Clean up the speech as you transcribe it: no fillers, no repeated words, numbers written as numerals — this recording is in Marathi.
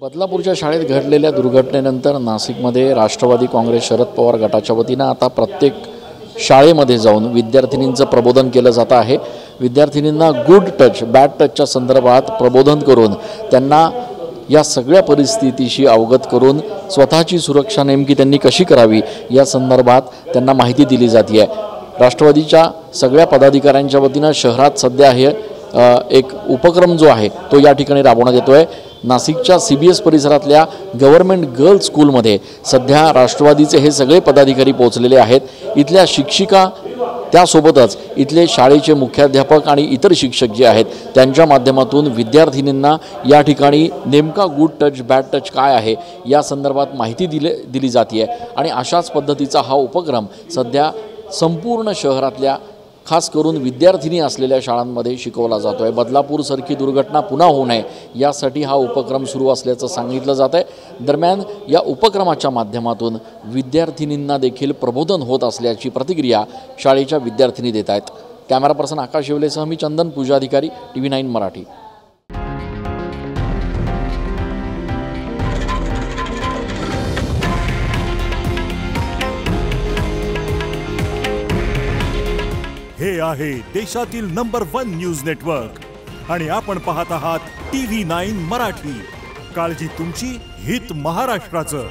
बदलापूरच्या शाळेत घडलेल्या दुर्घटनेनंतर नाशिकमध्ये राष्ट्रवादी काँग्रेस शरद पवार गटाच्या वतीनं आता प्रत्येक शाळेमध्ये जाऊन विद्यार्थिनींचं प्रबोधन केलं जात आहे। विद्यार्थिनींना गुड टच बॅड टचच्या संदर्भात प्रबोधन करून त्यांना या सगळ्या परिस्थितीशी अवगत करून स्वतःची सुरक्षा नेमकी त्यांनी कशी करावी या संदर्भात त्यांना माहिती दिली जाते आहे। राष्ट्रवादीच्या सगळ्या पदाधिकाऱ्यांच्या वतीनं शहरात सध्या हे एक उपक्रम जो आहे तो या ठिकाणी राबवण्यात येतो आहे। नाशिकच्या CBS परिसरातल्या गव्हर्नमेंट गर्ल्स स्कूलमध्ये सध्या राष्ट्रवादीचे हे सगळे पदाधिकारी पोहोचलेले आहेत। इथल्या शिक्षिका त्यासोबतच इथले शाळेचे मुख्याध्यापक आणि इतर शिक्षक जे आहेत त्यांच्या माध्यमातून विद्यार्थिनींना या ठिकाणी नेमका गुड टच बॅड टच काय आहे या संदर्भात माहिती दिली जाते आहे। आणि अशाच पद्धतीचा हा उपक्रम सध्या संपूर्ण शहरातल्या खास करून विद्यार्थिनी असलेल्या शाळांमध्ये शिकवला जातो आहे। बदलापूरसारखी दुर्घटना पुन्हा होऊ नये यासाठी हा उपक्रम सुरू असल्याचं सांगितलं जात आहे। दरम्यान या उपक्रमाच्या माध्यमातून विद्यार्थिनींना देखील प्रबोधन होत असल्याची प्रतिक्रिया शाळेच्या विद्यार्थिनी देत आहेत। कॅमेरा पर्सन आकाश शेवलेसह मी चंदन पूजाधिकारी TV9 मराठी। हे आहे देशातील नंबर 1 न्यूज नेटवर्क आणि आपण पाहत आहात TV9 मराठी। काळजी तुमची, हित महाराष्ट्राचं।